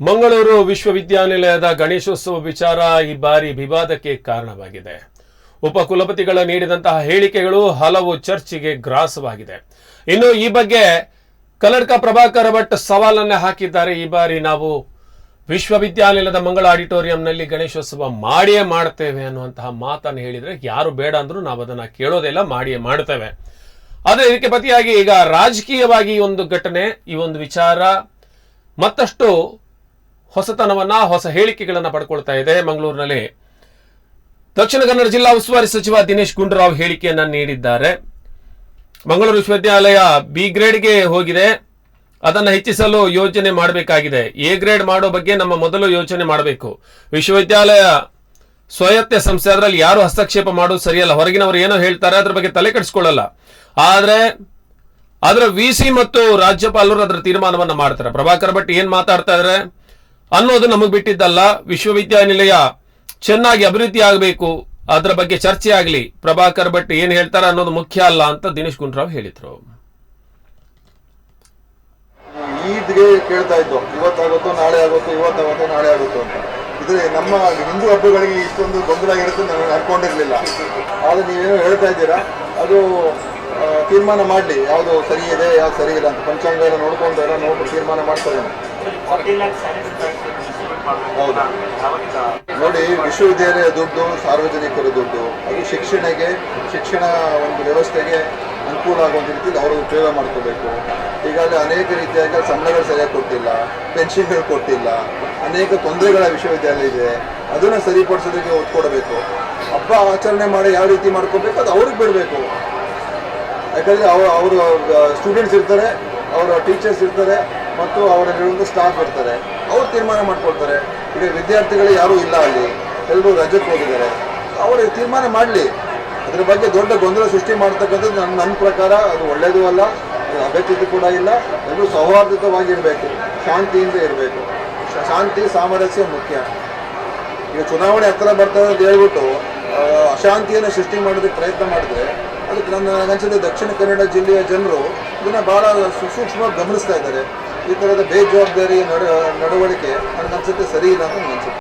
ಮಂಗಳೂರು ವಿಶ್ವವಿದ್ಯಾನಿಲಯದ ಗಣೇಶೋತ್ಸವ ವಿಚಾರ ಈ ಬಾರಿ ವಿವಾದಕ್ಕೆ ಕಾರಣವಾಗಿದೆ. ಉಪಕುಲಪತಿಗಳ ನೀಡಿದಂತಹ ಹೇಳಿಕೆಗಳು ಹಲವು ಚರ್ಚೆಗೆ ಗ್ರಾಸವಾಗಿದೆ. ಇನ್ನು ಈ ಬಗ್ಗೆ ಕಲ್ಲಡ್ಕ ಪ್ರಭಾಕರ ಭಟ್ ಸವಾಲನ್ನೇ ಹಾಕಿದ್ದಾರೆ. ಈ ಬಾರಿ ನಾವು ವಿಶ್ವವಿದ್ಯಾನಿಲಯದ ಮಂಗಳ ಆಡಿಟೋರಿಯಂನಲ್ಲಿ ಗಣೇಶೋತ್ಸವ ಮಾಡಿಯೇ ಮಾಡ್ತೇವೆ ಅನ್ನುವಂತಹ ಮಾತನ್ನು ಹೇಳಿದ್ರೆ ಯಾರು ಬೇಡ ಅಂದ್ರೂ ನಾವು ಅದನ್ನ ಕೇಳೋದಿಲ್ಲ, ಮಾಡಿಯೇ ಮಾಡ್ತೇವೆ. ಆದರೆ ಇದಕ್ಕೆ ಪ್ರತಿಯಾಗಿ ಈಗ ರಾಜಕೀಯವಾಗಿ ಈ ಒಂದು ಘಟನೆ, ಈ ಒಂದು ವಿಚಾರ ಮತ್ತಷ್ಟು ಹೊಸತನವನ್ನ, ಹೊಸ ಹೇಳಿಕೆಗಳನ್ನ ಪಡ್ಕೊಳ್ತಾ ಇದೆ. ಮಂಗಳೂರಿನಲ್ಲಿ ದಕ್ಷಿಣ ಕನ್ನಡ ಜಿಲ್ಲಾ ಉಸ್ತುವಾರಿ ಸಚಿವ ದಿನೇಶ್ ಗುಂಡೂರಾವ್ ಹೇಳಿಕೆಯನ್ನ ನೀಡಿದ್ದಾರೆ. ಮಂಗಳೂರು ವಿಶ್ವವಿದ್ಯಾಲಯ ಬಿ ಗ್ರೇಡ್ಗೆ ಹೋಗಿದೆ, ಅದನ್ನ ಹೆಚ್ಚಿಸಲು ಯೋಜನೆ ಮಾಡಬೇಕಾಗಿದೆ. ಎ ಗ್ರೇಡ್ ಮಾಡೋ ಬಗ್ಗೆ ನಮ್ಮ ಮೊದಲು ಯೋಚನೆ ಮಾಡಬೇಕು. ವಿಶ್ವವಿದ್ಯಾಲಯ ಸ್ವಾಯತ್ತ ಸಂಸ್ಥೆ, ಅದರಲ್ಲಿ ಯಾರು ಹಸ್ತಕ್ಷೇಪ ಮಾಡೋದು ಸರಿಯಲ್ಲ. ಹೊರಗಿನವರು ಏನೋ ಹೇಳ್ತಾರೆ, ಅದ್ರ ಬಗ್ಗೆ ತಲೆ ಕೆಡಿಸ್ಕೊಳ್ಳಲ್ಲ. ಆದ್ರೆ ಅದರ ವಿಸಿ ಮತ್ತು ರಾಜ್ಯಪಾಲರು ಅದರ ತೀರ್ಮಾನವನ್ನ ಮಾಡ್ತಾರೆ. ಪ್ರಭಾಕರ್ ಭಟ್ ಏನ್ ಮಾತಾಡ್ತಾ ಇದ್ದಾರೆ ಅನ್ನೋದು ನಮಗೆ ಬಿಟ್ಟಿದ್ದಲ್ಲ. ವಿಶ್ವವಿದ್ಯಾನಿಲಯ ಚೆನ್ನಾಗಿ ಅಭಿವೃದ್ಧಿ ಆಗಬೇಕು, ಅದರ ಬಗ್ಗೆ ಚರ್ಚೆ ಆಗಲಿ. ಪ್ರಭಾಕರ್ ಭಟ್ ಏನ್ ಹೇಳ್ತಾರೆ ಅನ್ನೋದು ಮುಖ್ಯ ಅಲ್ಲ ಅಂತ ದಿನೇಶ್ ಗುಂಡೂರಾವ್ ಹೇಳಿದ್ರು. ಈದ್ಗೆ ಕೇಳ್ತಾ ಇದ್ದು, ಇವತ್ತಾಗುತ್ತೋ ನಾಳೆ ಆಗುತ್ತೋ, ಇವತ್ತಾಗುತ್ತೋ ನಾಳೆ ಆಗುತ್ತೋ ಅಂತ. ಇದ್ರೆ ನಮ್ಮ ಹಿಂದೂ ಹಬ್ಬಗಳಿಗೆ ಇಷ್ಟೊಂದು ಗೊಂದಲ ಇರುತ್ತೆ ನಾನು ಅನ್ಕೊಂಡಿರ್ಲಿಲ್ಲ. ಆದ್ರೆ ನೀವೇನೋ ಹೇಳ್ತಾ ಇದ್ದೀರಾ, ಅದು ತೀರ್ಮಾನ ಮಾಡಲಿ ಯಾವುದು ಸರಿ ಇದೆ ಯಾವ್ದು ಸರಿ ಇಲ್ಲ ಅಂತ. ಪಂಚಾಂಗ ಎಲ್ಲ ನೋಡ್ಕೊಂಡು ಎಲ್ಲ ನೋಡ್ಬಿಟ್ಟು ತೀರ್ಮಾನ ಮಾಡ್ತಾರೆ. ಹೌದಾ? ನೋಡಿ, ವಿಶ್ವವಿದ್ಯಾಲಯ ದುಡ್ಡು ಸಾರ್ವಜನಿಕರ ದುಡ್ಡು, ಅದು ಶಿಕ್ಷಣ ಒಂದು ವ್ಯವಸ್ಥೆಗೆ ಅನುಕೂಲ ಆಗುವಂಥ ರೀತಿಯಲ್ಲಿ ಅವರು ಉಪಯೋಗ ಮಾಡ್ಕೋಬೇಕು. ಈಗಾಗಲೇ ಅನೇಕ ರೀತಿಯಾಗಿ ಸಂಬಳಗಳು ಸರಿಯಾಗಿ ಕೊಟ್ಟಿಲ್ಲ, ಪೆನ್ಷನ್ಗಳು ಕೊಟ್ಟಿಲ್ಲ, ಅನೇಕ ತೊಂದರೆಗಳ ವಿಶ್ವವಿದ್ಯಾಲಯ ಇದೆ. ಅದನ್ನು ಸರಿಪಡಿಸೋದಕ್ಕೆ ಒತ್ತು ಕೊಡಬೇಕು. ಹಬ್ಬ ಆಚರಣೆ ಮಾಡಿ ಯಾವ ರೀತಿ ಮಾಡ್ಕೋಬೇಕು ಅದು ಅವ್ರಿಗೆ ಬಿಡಬೇಕು. ಯಾಕಂದರೆ ಅವರು ಸ್ಟೂಡೆಂಟ್ಸ್ ಇರ್ತಾರೆ, ಅವರ ಟೀಚರ್ಸ್ ಇರ್ತಾರೆ ಮತ್ತು ಅವರಲ್ಲಿರುವಂಥ ಸ್ಟಾಫ್ ಇರ್ತಾರೆ, ಅವ್ರು ತೀರ್ಮಾನ ಮಾಡ್ಕೊಳ್ತಾರೆ. ಈಗ ವಿದ್ಯಾರ್ಥಿಗಳು ಯಾರೂ ಇಲ್ಲ, ಅಲ್ಲಿ ಎಲ್ಲರೂ ರಜಕ್ಕೆ ಹೋಗಿದ್ದಾರೆ, ಅವರು ತೀರ್ಮಾನ ಮಾಡಲಿ. ಅದ್ರ ಬಗ್ಗೆ ದೊಡ್ಡ ಗೊಂದಲ ಸೃಷ್ಟಿ ಮಾಡ್ತಕ್ಕಂಥದ್ದು ನನ್ನ ಪ್ರಕಾರ ಅದು ಒಳ್ಳೆಯದು ಅಲ್ಲ, ಅಗತ್ಯತೆ ಕೂಡ ಇಲ್ಲ. ಎಲ್ಲರೂ ಸೌಹಾರ್ದಯುತವಾಗಿರಬೇಕು, ಶಾಂತಿಯಿಂದ ಇರಬೇಕು. ಶಾಂತಿ ಸಾಮರಸ್ಯ ಮುಖ್ಯ. ಈಗ ಚುನಾವಣೆ ಹತ್ತಿರ ಬರ್ತದೆ ಅಂತ ಹೇಳ್ಬಿಟ್ಟು ಅಶಾಂತಿಯನ್ನು ಸೃಷ್ಟಿ ಮಾಡೋದಕ್ಕೆ ಪ್ರಯತ್ನ ಮಾಡಿದ್ರೆ ಅದಕ್ಕೆ ನನಗನ್ಸುತ್ತೆ ದಕ್ಷಿಣ ಕನ್ನಡ ಜಿಲ್ಲೆಯ ಜನರು ಇದನ್ನು ಭಾಳ ಸೂಕ್ಷ್ಮವಾಗಿ ಗಮನಿಸ್ತಾ ಇದ್ದಾರೆ. ಈ ಥರದ ಬೇಜವಾಬ್ದಾರಿ ನಡವಳಿಕೆ ನನಗನ್ಸುತ್ತೆ ಸರಿ ಇಲ್ಲ ಅಂತ ನನಗನ್ಸುತ್ತೆ.